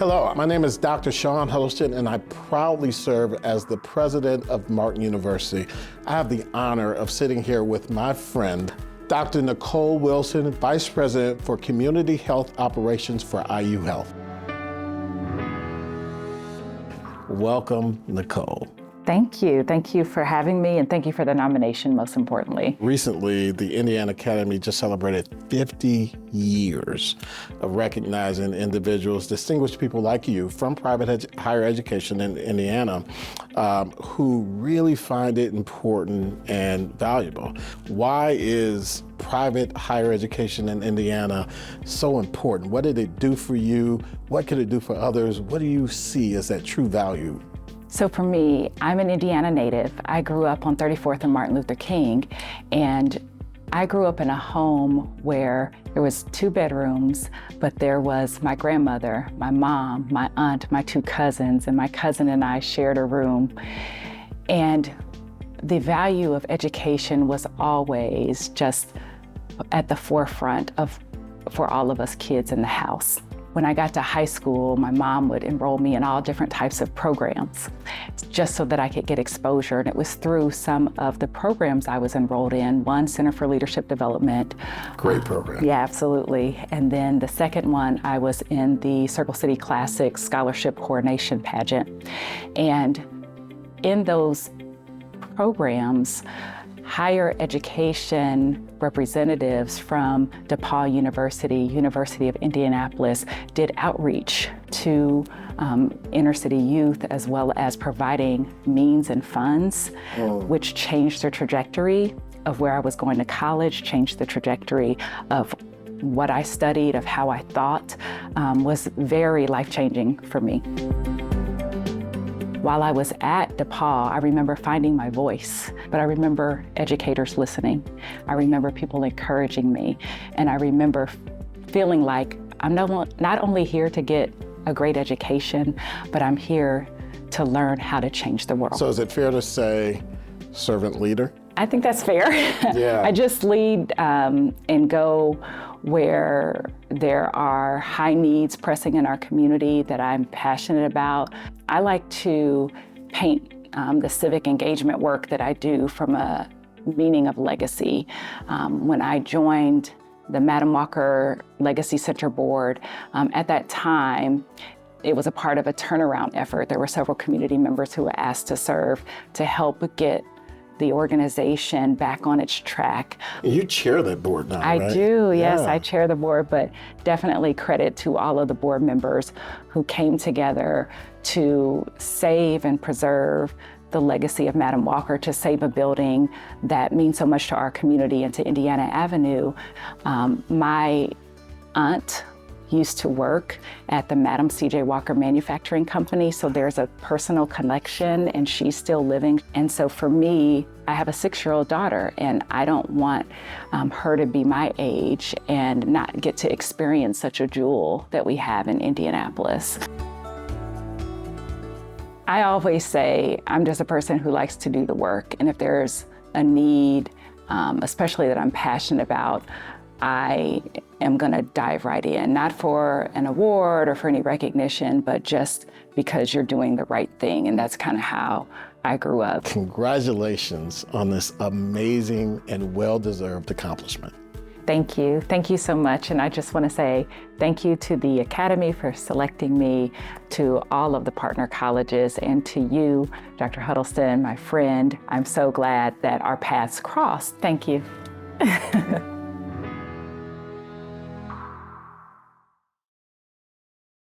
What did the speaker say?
Hello, my name is Dr. Sean Huddleston, and I proudly serve as the president of Martin University. I have the honor of sitting here with my friend, Dr. Nichole Wilson, Vice President for Community Health Operations for IU Health. Welcome, Nichole. Thank you. Thank you for having me, and thank you for the nomination, most importantly. Recently, the Indiana Academy just celebrated 50 years of recognizing individuals, distinguished people like you from private higher education in Indiana, who really find it important and valuable. Why is private higher education in Indiana so important? What did it do for you? What could it do for others? What do you see as that true value? So for me, I'm an Indiana native. I grew up on 34th and Martin Luther King, and I grew up in a home where there was 2 bedrooms, but there was my grandmother, my mom, my aunt, my 2 cousins, and my cousin and I shared a room. And the value of education was always just at the forefront for all of us kids in the house. When I got to high school, my mom would enroll me in all different types of programs just so that I could get exposure. And it was through some of the programs I was enrolled in. One, Center for Leadership Development. Great program. Yeah, absolutely. And then the second one, I was in the Circle City Classics Scholarship Coronation Pageant. And in those programs, higher education representatives from DePaul University, University of Indianapolis, did outreach to inner city youth, as well as providing means and funds, which changed the trajectory of where I was going to college, changed the trajectory of what I studied, of how I thought, was very life-changing for me. While I was at DePaul, I remember finding my voice, but I remember educators listening. I remember people encouraging me, and I remember feeling like I'm not only here to get a great education, but I'm here to learn how to change the world. So is it fair to say servant leader? I think that's fair. Yeah. I just lead and go where there are high needs pressing in our community that I'm passionate about. I like to paint the civic engagement work that I do from a meaning of legacy. When I joined the Madam Walker Legacy Center Board, at that time, it was a part of a turnaround effort. There were several community members who were asked to serve to help get the organization back on its track. You chair that board now, right? I do, yes, Yeah. I chair the board, but definitely credit to all of the board members who came together to save and preserve the legacy of Madam Walker, to save a building that means so much to our community and to Indiana Avenue. My aunt used to work at the Madam C.J. Walker Manufacturing Company, so there's a personal connection, and she's still living. And so for me, I have a 6-year-old daughter, and I don't want her to be my age and not get to experience such a jewel that we have in Indianapolis. I always say I'm just a person who likes to do the work, and if there's a need, especially that I'm passionate about, I am gonna dive right in, not for an award or for any recognition, but just because you're doing the right thing, and that's kind of how I grew up. Congratulations on this amazing and well-deserved accomplishment. Thank you. Thank you so much. And I just want to say thank you to the Academy for selecting me, to all of the partner colleges, and to you, Dr. Huddleston, my friend. I'm so glad that our paths crossed. Thank you.